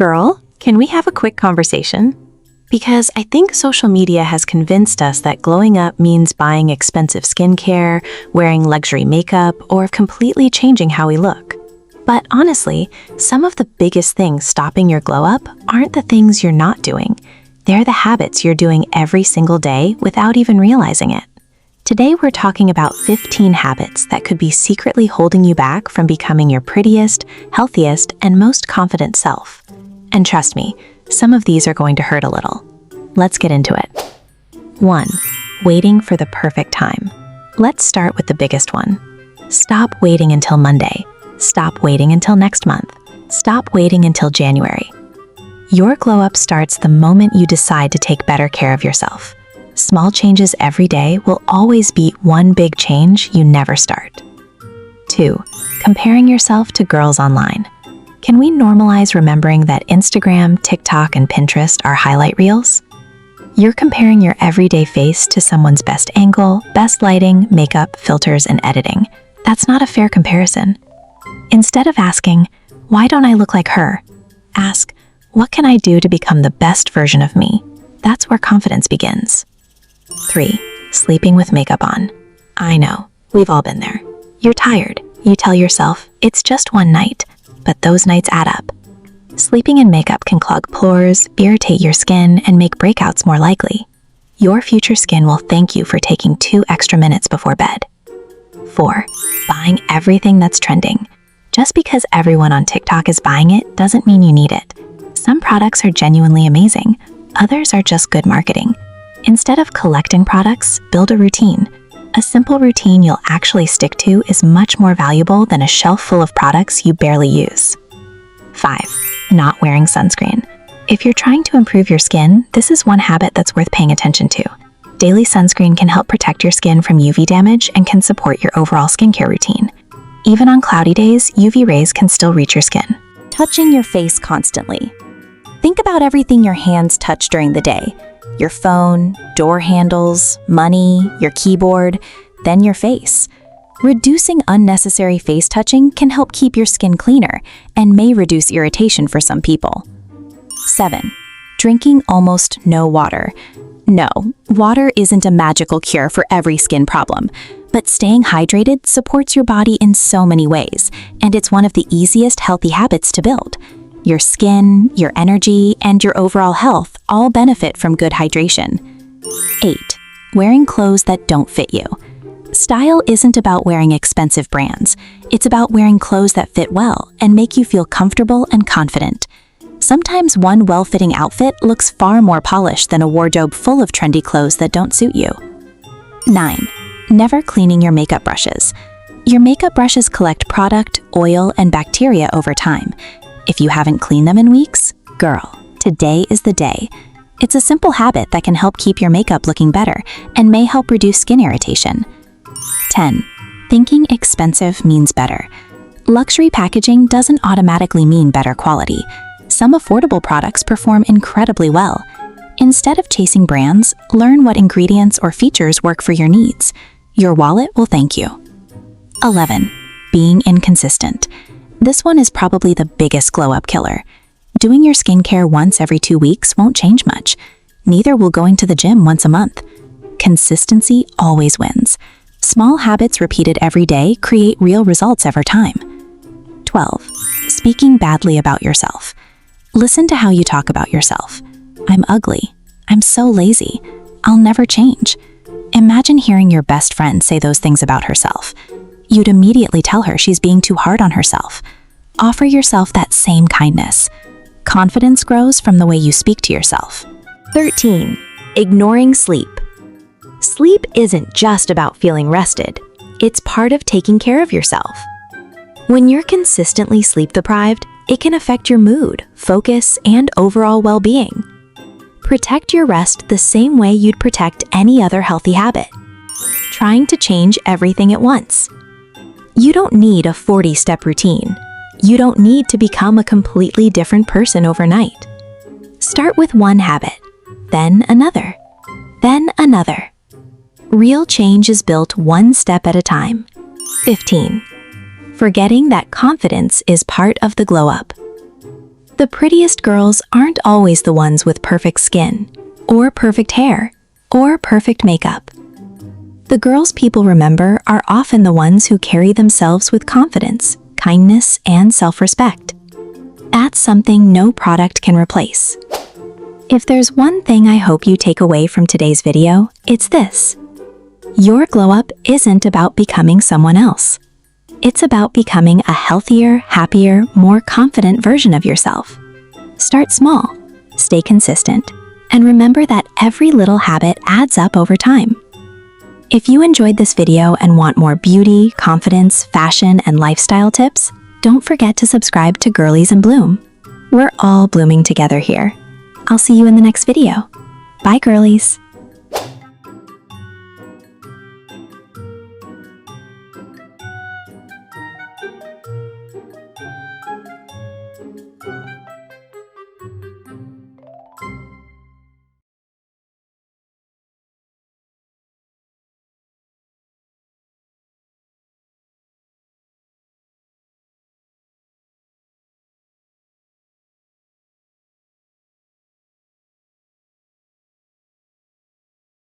Girl, can we have a quick conversation? Because I think social media has convinced us that glowing up means buying expensive skincare, wearing luxury makeup, or completely changing how we look. But honestly, some of the biggest things stopping your glow up aren't the things you're not doing. They're the habits you're doing every single day without even realizing it. Today we're talking about 15 habits that could be secretly holding you back from becoming your prettiest, healthiest, and most confident self. And trust me, some of these are going to hurt a little. Let's get into it. 1. Waiting for the perfect time. Let's start with the biggest one. Stop waiting until Monday. Stop waiting until next month. Stop waiting until January. Your glow up starts the moment you decide to take better care of yourself. Small changes every day will always beat one big change you never start. 2. Comparing yourself to girls online. Can we normalize remembering that Instagram, TikTok, and Pinterest are highlight reels? You're comparing your everyday face to someone's best angle, best lighting, makeup, filters, and editing. That's not a fair comparison. Instead of asking, "Why don't I look like her?" ask, "What can I do to become the best version of me?" That's where confidence begins. 3. Sleeping with makeup on. I know, we've all been there. You're tired. You tell yourself, it's just one night, but those nights add up. Sleeping in makeup can clog pores, irritate your skin, and make breakouts more likely. Your future skin will thank you for taking 2 extra minutes before bed. 4. Buying everything that's trending. Just because everyone on TikTok is buying it doesn't mean you need it. Some products are genuinely amazing. Others are just good marketing. Instead of collecting products, build a routine. A simple routine you'll actually stick to is much more valuable than a shelf full of products you barely use. 5. Not wearing sunscreen. If you're trying to improve your skin, this is one habit that's worth paying attention to. Daily sunscreen can help protect your skin from UV damage and can support your overall skincare routine. Even on cloudy days, UV rays can still reach your skin. Touching your face constantly. Think about everything your hands touch during the day. Your phone, door handles, money, your keyboard, then your face. Reducing unnecessary face touching can help keep your skin cleaner and may reduce irritation for some people. 7. Drinking almost no water. No, water isn't a magical cure for every skin problem, but staying hydrated supports your body in so many ways, and it's one of the easiest healthy habits to build. Your skin, your energy, and your overall health all benefit from good hydration. 8. Wearing clothes that don't fit you. Style isn't about wearing expensive brands. It's about wearing clothes that fit well and make you feel comfortable and confident. Sometimes one well-fitting outfit looks far more polished than a wardrobe full of trendy clothes that don't suit you. 9. Never cleaning your makeup brushes. Your makeup brushes collect product, oil, and bacteria over time. If you haven't cleaned them in weeks, girl, today is the day. It's a simple habit that can help keep your makeup looking better and may help reduce skin irritation. 10. Thinking expensive means better. Luxury packaging doesn't automatically mean better quality. Some affordable products perform incredibly well. Instead of chasing brands, learn what ingredients or features work for your needs. Your wallet will thank you. 11. Being inconsistent. This one is probably the biggest glow-up killer. Doing your skincare once every 2 weeks won't change much. Neither will going to the gym once a month. Consistency always wins. Small habits repeated every day create real results over time. 12. Speaking badly about yourself. Listen to how you talk about yourself. I'm ugly. I'm so lazy. I'll never change. Imagine hearing your best friend say those things about herself. You'd immediately tell her she's being too hard on herself. Offer yourself that same kindness. Confidence grows from the way you speak to yourself. 13. Ignoring sleep. Sleep isn't just about feeling rested. It's part of taking care of yourself. When you're consistently sleep-deprived, it can affect your mood, focus, and overall well-being. Protect your rest the same way you'd protect any other healthy habit. Trying to change everything at once. You don't need a 40-step routine. You don't need to become a completely different person overnight. Start with one habit, then another, then another. Real change is built one step at a time. 15. Forgetting that confidence is part of the glow up. The prettiest girls aren't always the ones with perfect skin, or perfect hair, or perfect makeup. The girls people remember are often the ones who carry themselves with confidence, kindness, and self-respect. That's something no product can replace. If there's one thing I hope you take away from today's video, it's this. Your glow-up isn't about becoming someone else. It's about becoming a healthier, happier, more confident version of yourself. Start small, stay consistent, and remember that every little habit adds up over time. If you enjoyed this video and want more beauty, confidence, fashion, and lifestyle tips, don't forget to subscribe to Girlies and Bloom. We're all blooming together here. I'll see you in the next video. Bye, girlies.